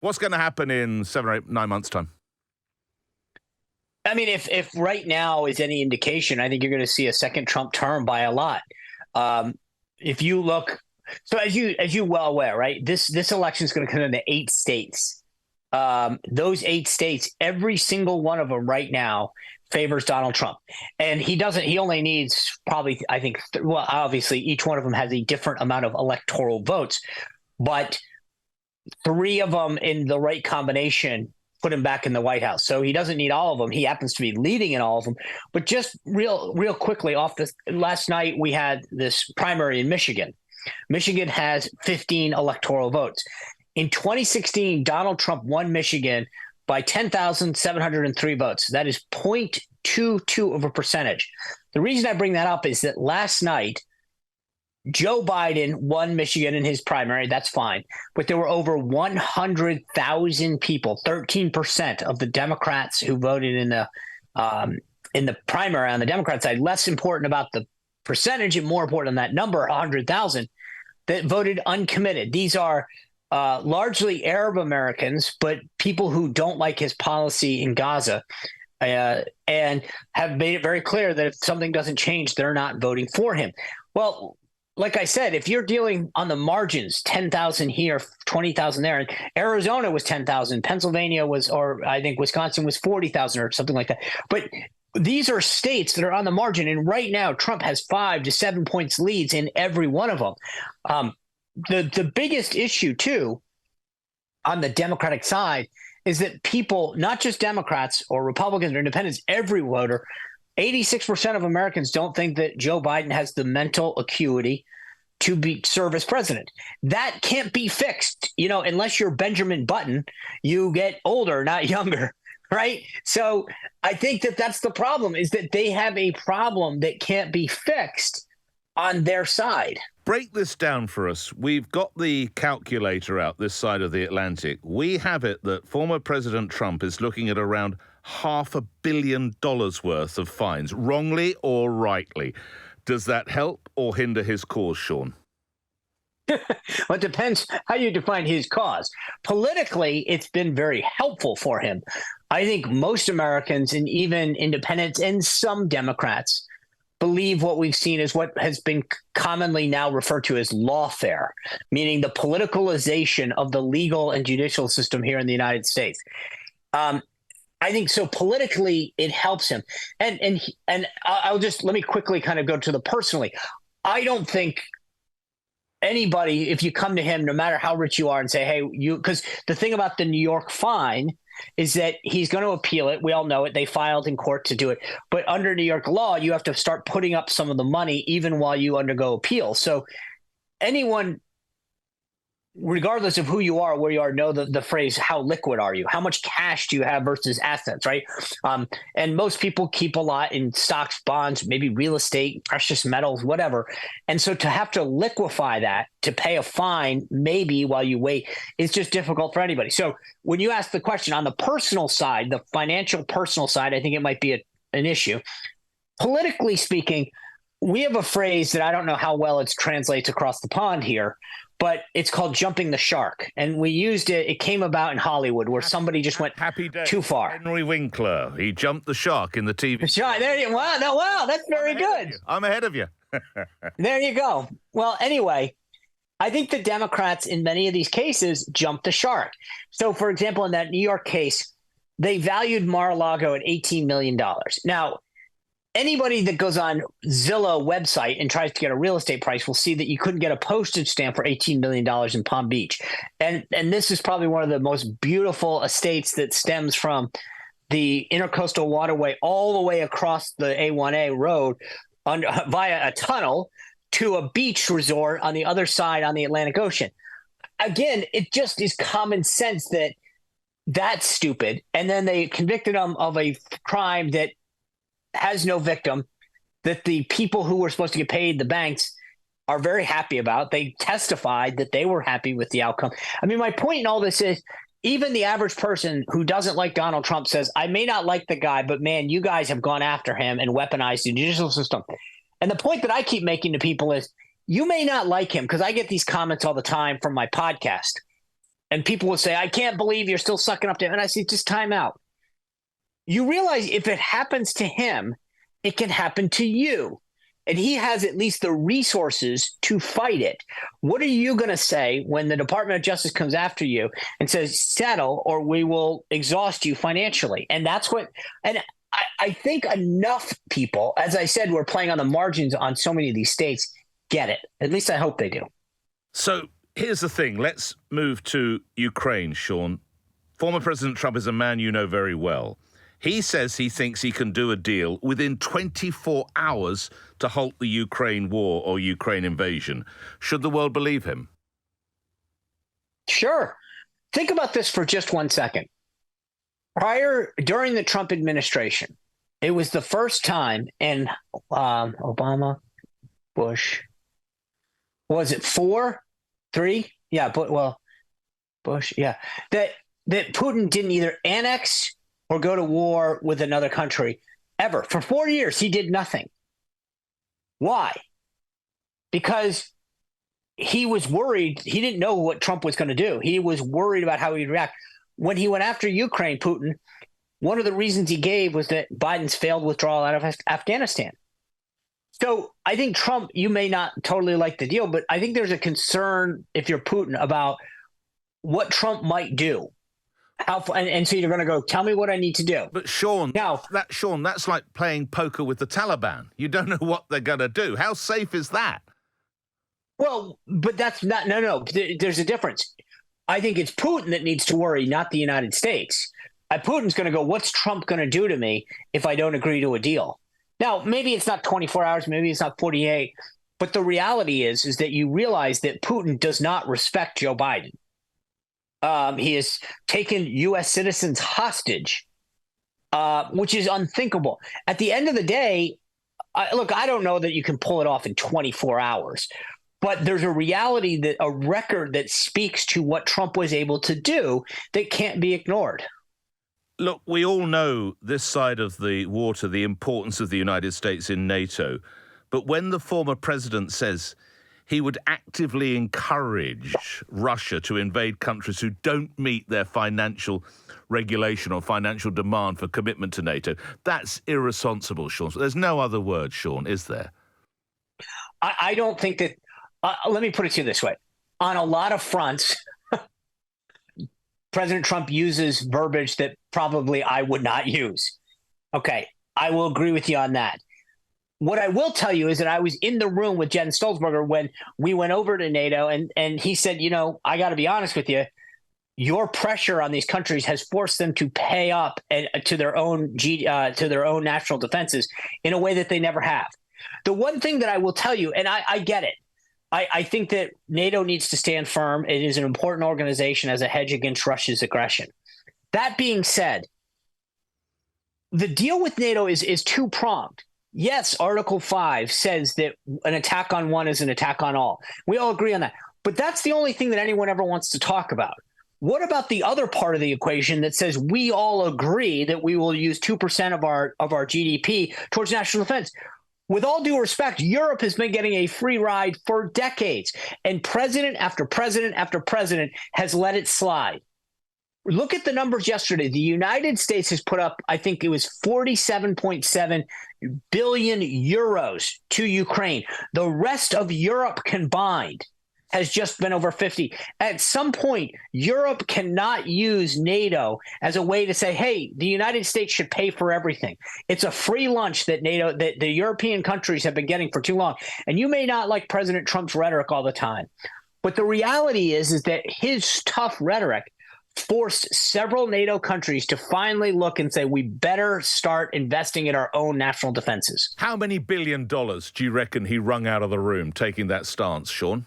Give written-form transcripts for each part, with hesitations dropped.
What's going to happen in 7 or 8, 9 months' time? I mean, if right now is any indication, I think you're going to see a second Trump term by a lot. If you look, so as you well aware, right? This election is going to come into 8 states. Those 8 states, every single one of them right now favors Donald Trump, and he doesn't. He only needs probably, I think. Well, obviously, each one of them has a different amount of electoral votes, but 3 of them in the right combination put him back in the White House. So he doesn't need all of them. He happens to be leading in all of them. But just real quickly off this, last night we had this primary in Michigan. Michigan has 15 electoral votes. In 2016, Donald Trump won Michigan by 10,703 votes. That is 0.22 of a percentage. The reason I bring that up is that last night, Joe Biden won Michigan in his primary. That's fine. But there were over 100,000 people, 13% of the Democrats who voted in the primary on the Democrat side. Less important about the percentage and more important than that number, 100,000, that voted uncommitted. These are largely Arab Americans, but people who don't like his policy in Gaza and have made it very clear that if something doesn't change, they're not voting for him. Well, like I said, if you're dealing on the margins, 10,000 here, 20,000 there, and Arizona was 10,000, Pennsylvania was, or I think Wisconsin was 40,000 or something like that. But these are states that are on the margin. And right now, Trump has 5 to 7 points leads in every one of them. The biggest issue, too, on the Democratic side is that people, not just Democrats or Republicans or independents, every voter, 86% of Americans don't think that Joe Biden has the mental acuity to serve as president. That can't be fixed, unless you're Benjamin Button. You get older, not younger, right? So I think that that's the problem, is that they have a problem that can't be fixed on their side. Break this down for us. We've got the calculator out this side of the Atlantic. We have it that former President Trump is looking at around $500 million worth of fines, wrongly or rightly. Does that help or hinder his cause, Sean? Well, it depends how you define his cause. Politically, it's been very helpful for him. I think most Americans and even independents and some Democrats believe what we've seen is what has been commonly now referred to as lawfare, meaning the politicalization of the legal and judicial system here in the United States. I think so politically it helps him. And I'll just, let me quickly kind of go to the personally. I don't think anybody, if you come to him, no matter how rich you are, and say, hey, because the thing about the New York fine is that he's going to appeal it. We all know it. They filed in court to do it. But under New York law, you have to start putting up some of the money even while you undergo appeal. So anyone, regardless of who you are, where you are, know the phrase, how liquid are you? How much cash do you have versus assets, right? And most people keep a lot in stocks, bonds, maybe real estate, precious metals, whatever. And so to have to liquefy that, to pay a fine, maybe while you wait, is just difficult for anybody. So when you ask the question on the personal side, the financial personal side, I think it might be an issue. Politically speaking, we have a phrase that I don't know how well it translates across the pond here, but it's called jumping the shark. And we used it. It came about in Hollywood where somebody just went too far. Henry Winkler. He jumped the shark in the TV. There you, wow, that's very good. I'm ahead of you. There you go. Well, anyway, I think the Democrats in many of these cases jumped the shark. So, for example, in that New York case, they valued Mar-a-Lago at $18 million. Now, anybody that goes on Zillow website and tries to get a real estate price will see that you couldn't get a postage stamp for $18 million in Palm Beach. And this is probably one of the most beautiful estates that stems from the Intercoastal Waterway all the way across the A1A road via a tunnel to a beach resort on the other side on the Atlantic Ocean. Again, it just is common sense that that's stupid. And then they convicted him of a crime that has no victim, that the people who were supposed to get paid, the banks, are very happy about. They testified that they were happy with the outcome. I mean, my point in all this is even the average person who doesn't like Donald Trump says, I may not like the guy, but man, you guys have gone after him and weaponized the judicial system. And the point that I keep making to people is you may not like him, because I get these comments all the time from my podcast. And people will say, I can't believe you're still sucking up to him. And I say, just time out. You realize if it happens to him, it can happen to you. And he has at least the resources to fight it. What are you going to say when the Department of Justice comes after you and says, settle or we will exhaust you financially? And that's what, and I think enough people, as I said, we're playing on the margins on so many of these states, get it. At least I hope they do. So here's the thing. Let's move to Ukraine, Sean. Former President Trump is a man you know very well. He says he thinks he can do a deal within 24 hours to halt the Ukraine war or Ukraine invasion. Should the world believe him? Sure. Think about this for just 1 second. During the Trump administration, it was the first time in Obama, Bush, was it 4, 3? Yeah, but Bush, yeah, that Putin didn't either annex or go to war with another country ever. For 4 years, he did nothing. Why? Because he was worried. He didn't know what Trump was going to do. He was worried about how he'd react. When he went after Ukraine, Putin, one of the reasons he gave was that Biden's failed withdrawal out of Afghanistan. So I think Trump, you may not totally like the deal, but I think there's a concern if you're Putin about what Trump might do. And so you're going to go, tell me what I need to do. But Sean, that's like playing poker with the Taliban. You don't know what they're going to do. How safe is that? Well, but that's not, no. There's a difference. I think it's Putin that needs to worry, not the United States. Putin's going to go, what's Trump going to do to me if I don't agree to a deal? Now, maybe it's not 24 hours, maybe it's not 48. But the reality is that you realize that Putin does not respect Joe Biden. He has taken U.S. citizens hostage, which is unthinkable. At the end of the day, I don't know that you can pull it off in 24 hours, but there's a reality, that a record that speaks to what Trump was able to do that can't be ignored. Look, we all know this side of the water, the importance of the United States in NATO. But when the former president says he would actively encourage Russia to invade countries who don't meet their financial regulation or financial demand for commitment to NATO, that's irresponsible, Sean. There's no other word, Sean, is there? I don't think that. Let me put it to you this way. On a lot of fronts, President Trump uses verbiage that probably I would not use. Okay, I will agree with you on that. What I will tell you is that I was in the room with Jen Stoltenberg when we went over to NATO, and he said, I got to be honest with you, your pressure on these countries has forced them to pay up to their own national defenses in a way that they never have. The one thing that I will tell you, and I get it, I think that NATO needs to stand firm. It is an important organization as a hedge against Russia's aggression. That being said, the deal with NATO is two-pronged. Yes, Article 5 says that an attack on one is an attack on all. We all agree on that. But that's the only thing that anyone ever wants to talk about. What about the other part of the equation that says we all agree that we will use 2% of our GDP towards national defense? With all due respect, Europe has been getting a free ride for decades, and president after president after president has let it slide. Look at the numbers yesterday. The United States has put up, I think it was 47.7 billion euros to Ukraine. The rest of Europe combined has just been over 50. At some point, Europe cannot use NATO as a way to say, hey, the United States should pay for everything. It's a free lunch that the European countries have been getting for too long. And you may not like President Trump's rhetoric all the time, but the reality is that his tough rhetoric forced several NATO countries to finally look and say, we better start investing in our own national defenses. How many $1 billion do you reckon he wrung out of the room taking that stance, Sean?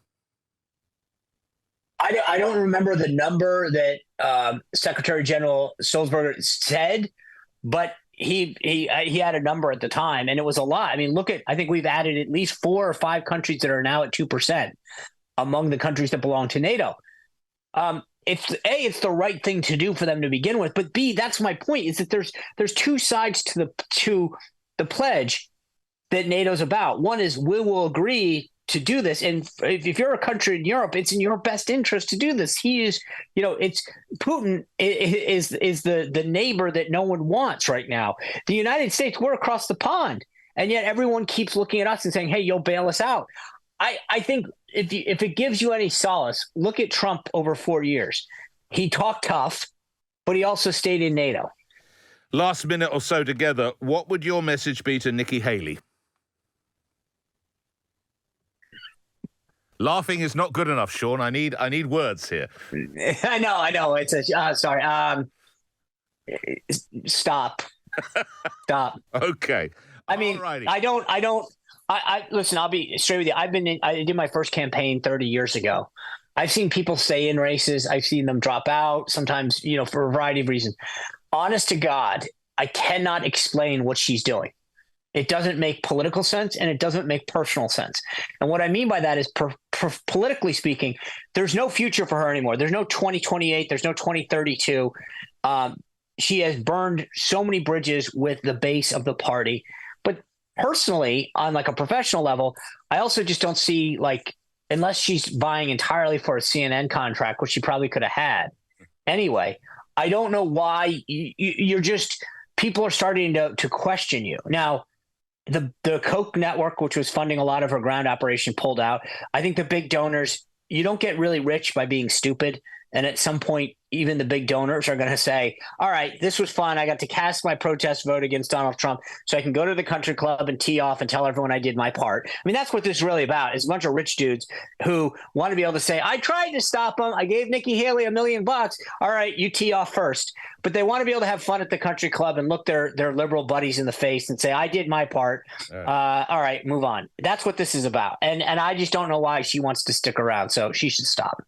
I don't remember the number that Secretary General Stoltenberg said, but he had a number at the time, and it was a lot. I mean, I think we've added at least 4 or 5 countries that are now at 2% among the countries that belong to NATO. It's the right thing to do for them to begin with, but B, that's my point, is that there's two sides to the pledge that NATO's about. One is we will agree to do this. And if you're a country in Europe, it's in your best interest to do this. He is, it's Putin is the neighbor that no one wants right now. The United States, we're across the pond, and yet everyone keeps looking at us and saying, "Hey, you'll bail us out." I think if it gives you any solace, look at Trump over 4 years. He talked tough, but he also stayed in NATO. Last minute or so together, what would your message be to Nikki Haley? Laughing is not good enough, Sean. I need words here. I know. It's sorry. Stop. Okay. I mean, Alrighty. I listen, I'll be straight with you. I did my first campaign 30 years ago. I've seen people stay in races. I've seen them drop out sometimes, for a variety of reasons. Honest to God, I cannot explain what she's doing. It doesn't make political sense, and it doesn't make personal sense. And what I mean by that is, politically speaking, there's no future for her anymore. There's no 2028. There's no 2032. She has burned so many bridges with the base of the party. But personally, on like a professional level, I also just don't see, unless she's vying entirely for a CNN contract, which she probably could have had anyway. I don't know why you're just – people are starting to question you. Now, the Koch network, which was funding a lot of her ground operation, pulled out. I think the big donors – you don't get really rich by being stupid. And at some point, even the big donors are going to say, all right, this was fun. I got to cast my protest vote against Donald Trump so I can go to the country club and tee off and tell everyone I did my part. I mean, that's what this is really about. It's a bunch of rich dudes who want to be able to say, I tried to stop him. I gave Nikki Haley $1 million. All right, you tee off first. But they want to be able to have fun at the country club and look their liberal buddies in the face and say, I did my part. All right, move on. That's what this is about. And I just don't know why she wants to stick around. So she should stop.